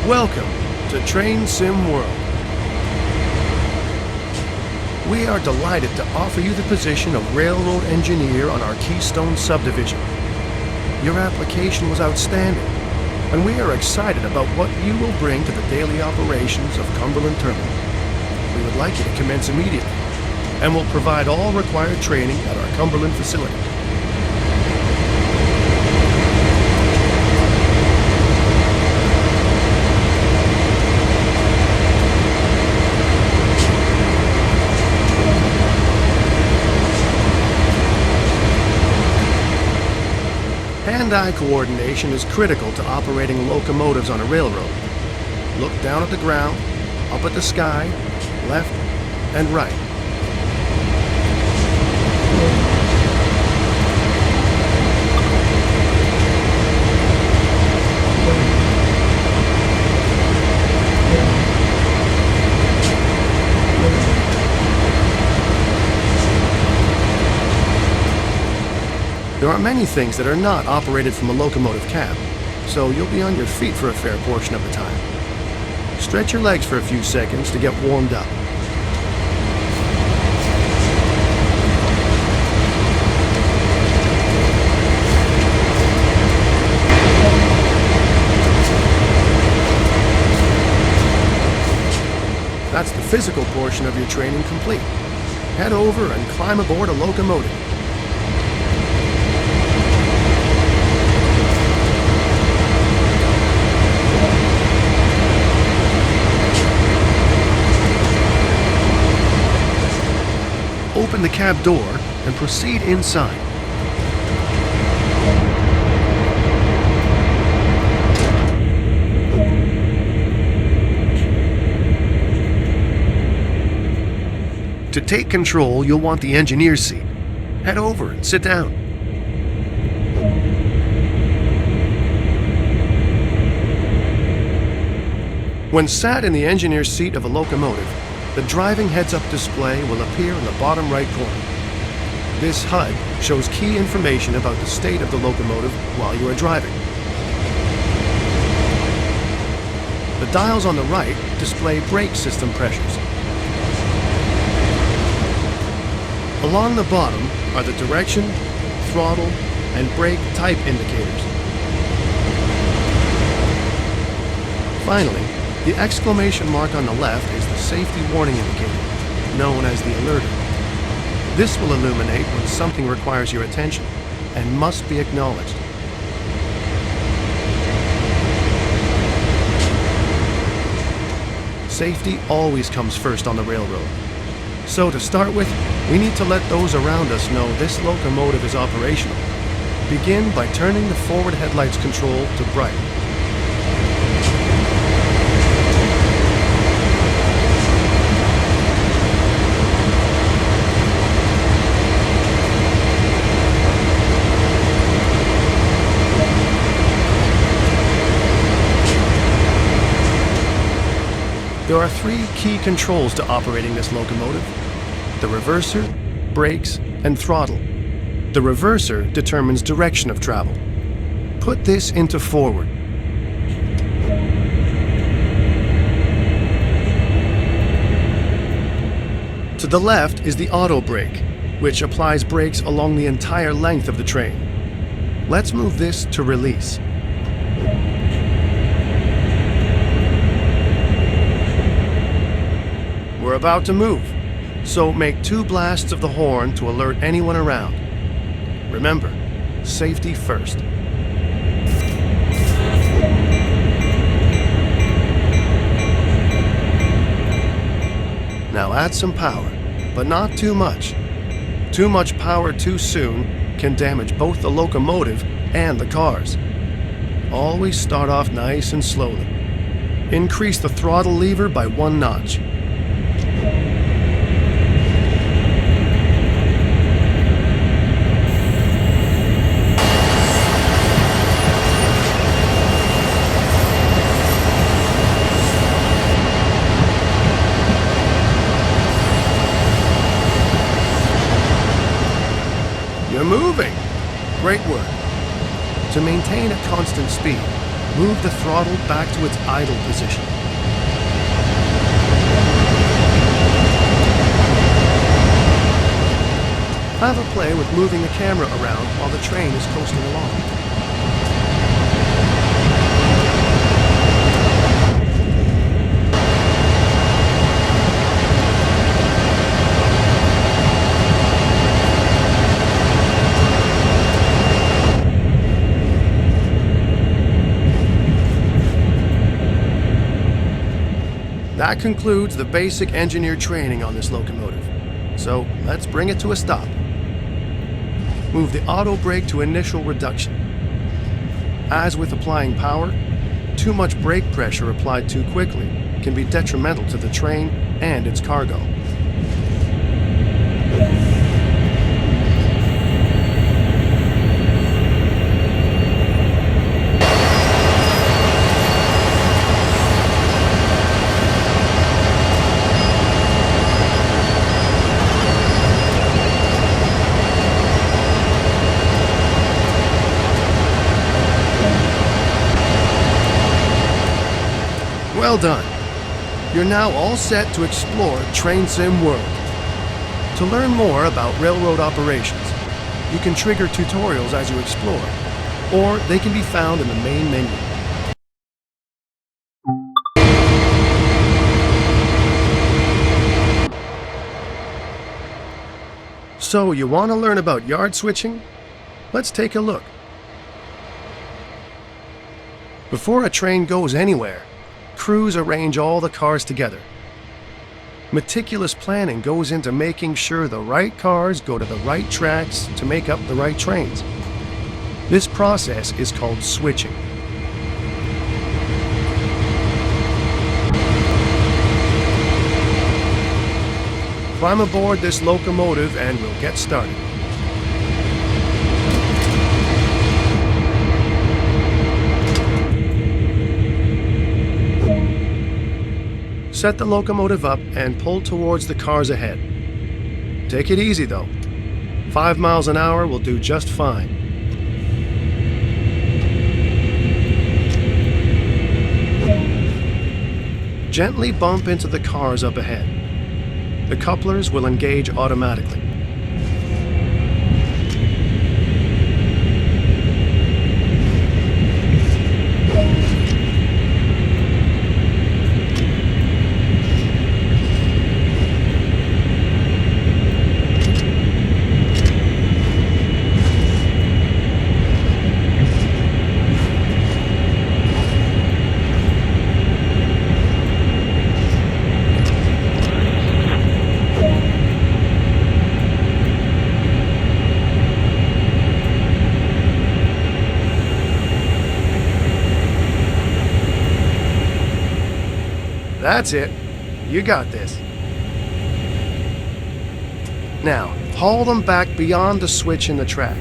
Welcome to Train Sim World. We are delighted to offer you the position of railroad engineer on our Keystone subdivision. Your application was outstanding, and we are excited about what you will bring to the daily operations of Cumberland Terminal. We would like you to commence immediately, and will provide all required training at our Cumberland facility. Hand-eye coordination is critical to operating locomotives on a railroad. Look down at the ground, up at the sky, left and right. There are many things that are not operated from a locomotive cab, so you'll be on your feet for a fair portion of the time. Stretch your legs for a few seconds to get warmed up. That's the physical portion of your training complete. Head over and climb aboard a locomotive. Open the cab door and proceed inside. To take control, you'll want the engineer's seat. Head over and sit down. When sat in the engineer's seat of a locomotive, the driving heads-up display will appear in the bottom right corner. This HUD shows key information about the state of the locomotive while you are driving. The dials on the right display brake system pressures. Along the bottom are the direction, throttle, and brake type indicators. Finally, the exclamation mark on the left is the safety warning indicator, known as the alerter. This will illuminate when something requires your attention and must be acknowledged. Safety always comes first on the railroad. So to start with, we need to let those around us know this locomotive is operational. Begin by turning the forward headlights control to bright. There are three key controls to operating this locomotive: the reverser, brakes, and throttle. The reverser determines direction of travel. Put this into forward. To the left is the auto brake, which applies brakes along the entire length of the train. Let's move this to release. We're about to move, so make 2 blasts of the horn to alert anyone around. Remember, safety first. Now add some power, but not too much. Too much power too soon can damage both the locomotive and the cars. Always start off nice and slowly. Increase the throttle lever by 1 notch. You're moving. Great work. To maintain a constant speed, Move the throttle back to its idle position. Have a play with moving the camera around while the train is coasting along. That concludes the basic engineer training on this locomotive. So let's bring it to a stop. Move the auto brake to initial reduction. As with applying power, too much brake pressure applied too quickly can be detrimental to the train and its cargo. Well done. You're now all set to explore Train Sim World. To learn more about railroad operations, you can trigger tutorials as you explore, or they can be found in the main menu. So, you want to learn about yard switching? Let's take a look. Before a train goes anywhere, crews arrange all the cars together. Meticulous planning goes into making sure the right cars go to the right tracks to make up the right trains. This process is called switching. Climb aboard this locomotive and we'll get started. Set the locomotive up and pull towards the cars ahead. Take it easy though. 5 miles an hour will do just fine. Gently bump into the cars up ahead. The couplers will engage automatically. That's it. You got this. Now, haul them back beyond the switch in the track.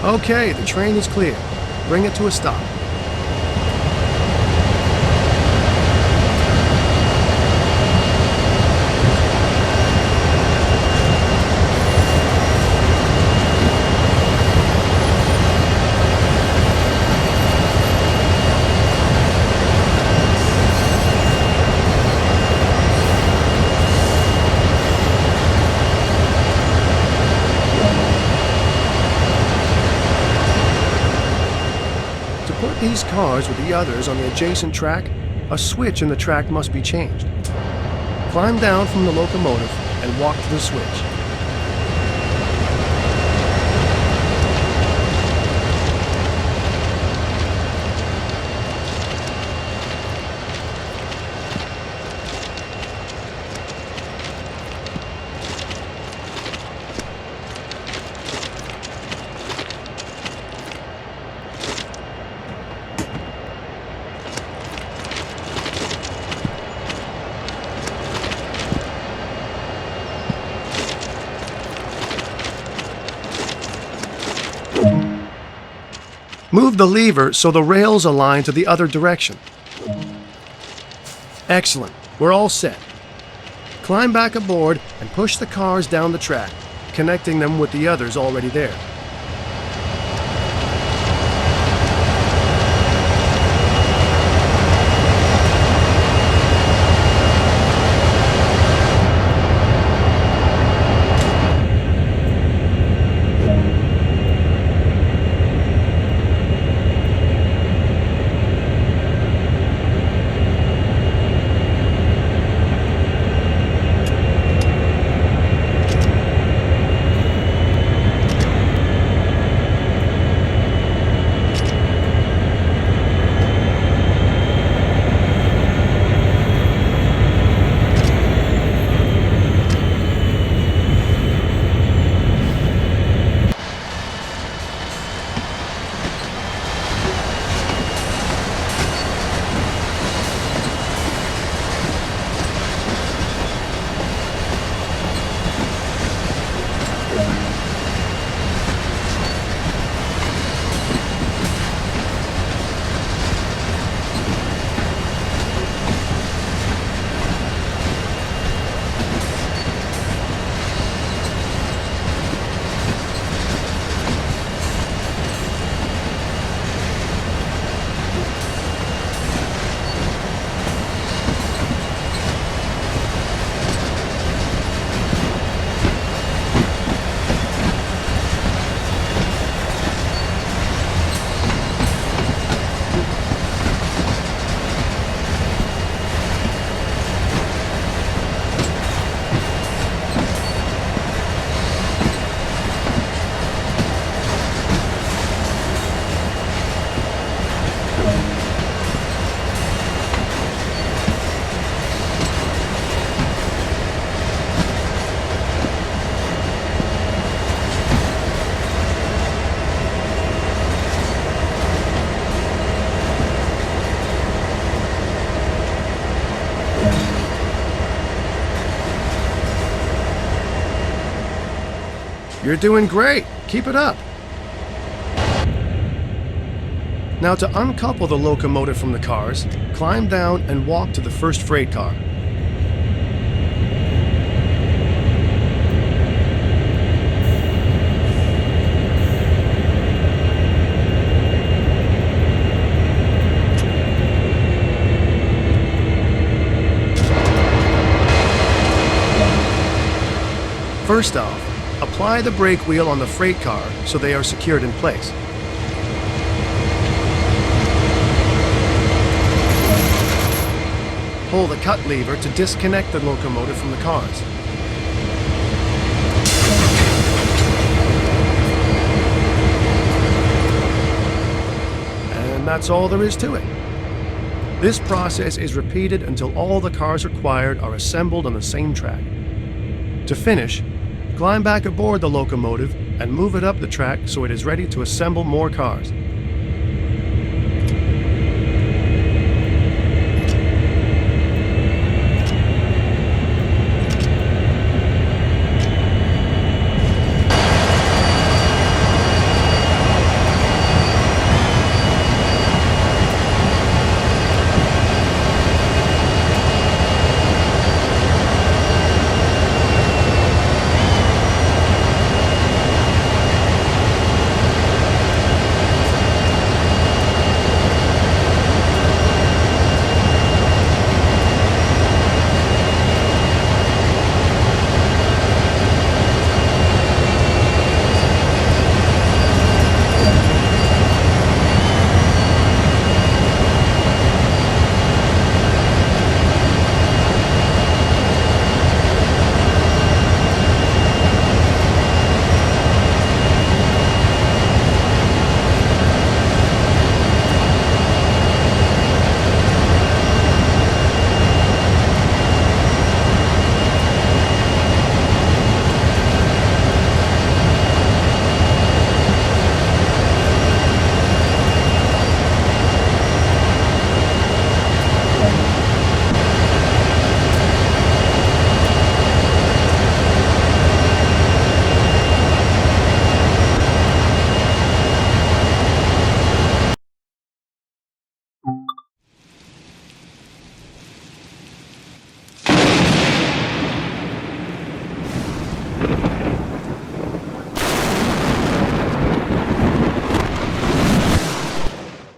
Okay, the train is clear. Bring it to a stop. these cars with the others on the adjacent track, a switch in the track must be changed. Climb down from the locomotive and walk to the switch. Move the lever so the rails align to the other direction. Excellent. We're all set. Climb back aboard and push the cars down the track, connecting them with the others already there. You're doing great. Keep it up. Now, to uncouple the locomotive from the cars, climb down and walk to the first freight car. First off, apply the brake wheel on the freight car so they are secured in place. Pull the cut lever to disconnect the locomotive from the cars. And that's all there is to it. This process is repeated until all the cars required are assembled on the same track. To finish, climb back aboard the locomotive and move it up the track so it is ready to assemble more cars.